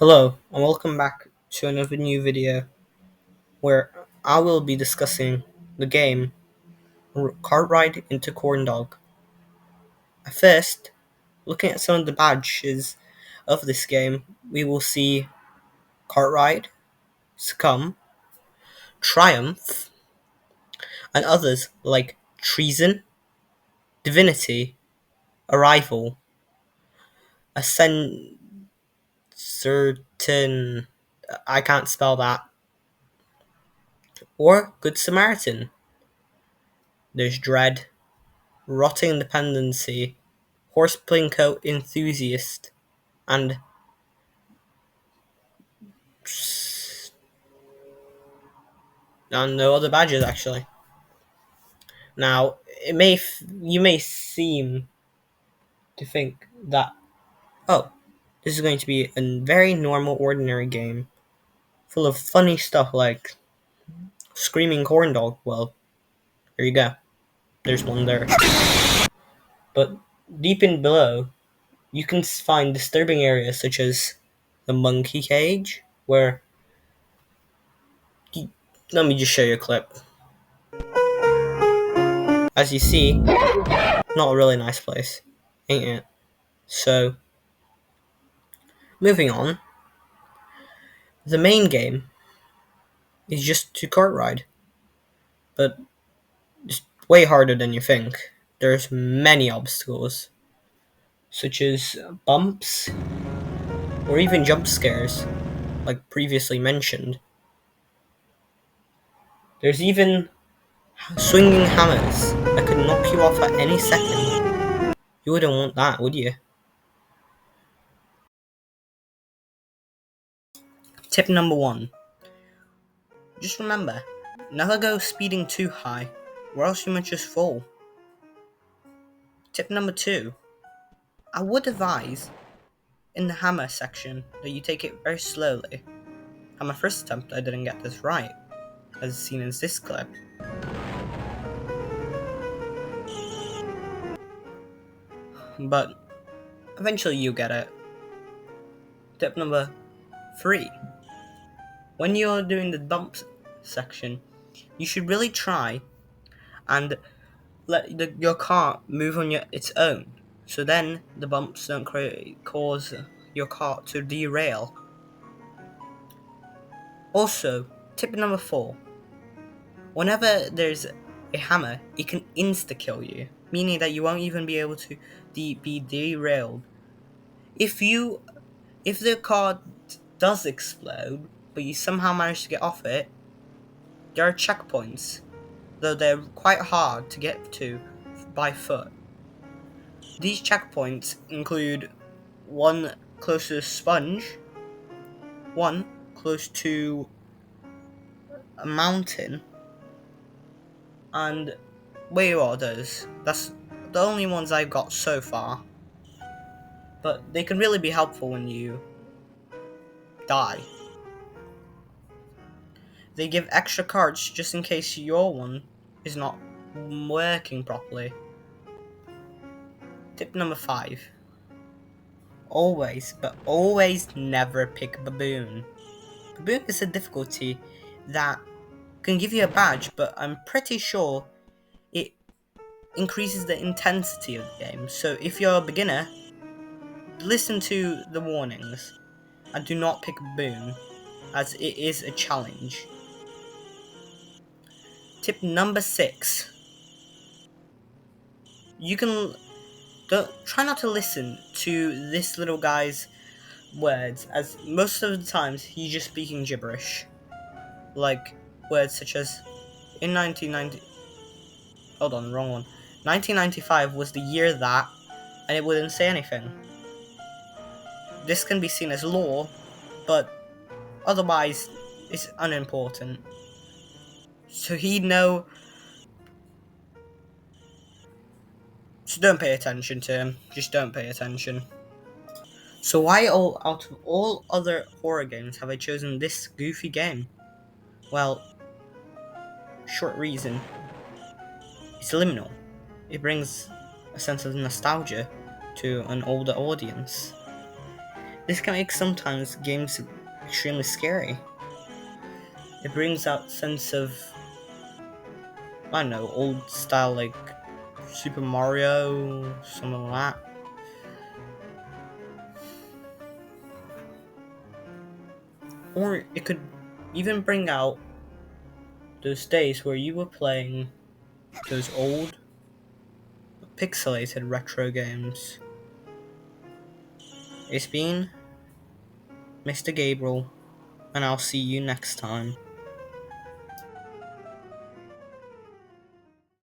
Hello, and welcome back to another new video where I will be discussing the game Cart Ride into Corndog. At first, looking at some of the badges of this game, we will see Cart Ride, Succumb, Triumph, and others like Treason, Divinity, Arrival, Ascend Certain I can't spell that, or Good Samaritan. There's Dread, Rotting Dependency, Horse Plinko Enthusiast, and no other badges actually. Now, you may seem to think that this is going to be a very normal, ordinary game full of funny stuff like screaming corn dog. Well, there you go. There's one there. But deep in below, you can find disturbing areas such as the monkey cage, where let me just show you a clip. As you see, not a really nice place, ain't it? So, moving on, the main game is just to kart ride, but it's way harder than you think. There's many obstacles, such as bumps or even jump scares, like previously mentioned. There's even swinging hammers that could knock you off at any second. You wouldn't want that, would you? Tip number 1. Just remember, never go speeding too high, or else you might just fall. Tip number 2. I would advise, in the hammer section, that you take it very slowly. On my first attempt, I didn't get this right, as seen in this clip. But eventually you get it. Tip number 3. When you're doing the bumps section, you should really try and let your car move on its own. So then the bumps don't cause your car to derail. Also, tip number 4. Whenever there's a hammer, it can insta-kill you, meaning that you won't even be able to be derailed. If the car does explode, but you somehow manage to get off it, there are checkpoints, though they're quite hard to get to by foot. These checkpoints include one close to a sponge, one close to a mountain, and way others. That's the only ones I've got so far. But they can really be helpful when you die. They give extra cards just in case your one is not working properly. Tip number 5. Always, but always never pick Baboon. Baboon is a difficulty that can give you a badge, but I'm pretty sure it increases the intensity of the game. So if you're a beginner, listen to the warnings and do not pick Baboon, as it is a challenge. Tip number 6. Try not to listen to this little guy's words, as most of the times he's just speaking gibberish. Like words such as in 1990. Hold on, wrong one. 1995 was the year that, and it wouldn't say anything. This can be seen as lore, but otherwise it's unimportant. So he'd know. So don't pay attention to him. Just don't pay attention. So why out of all other horror games have I chosen this goofy game? Well, short reason. It's liminal. It brings a sense of nostalgia to an older audience. This can make sometimes games extremely scary. It brings out sense of, I don't know, old style like Super Mario, something like that. Or it could even bring out those days where you were playing those old pixelated retro games. It's been Mr. Gabriel, and I'll see you next time.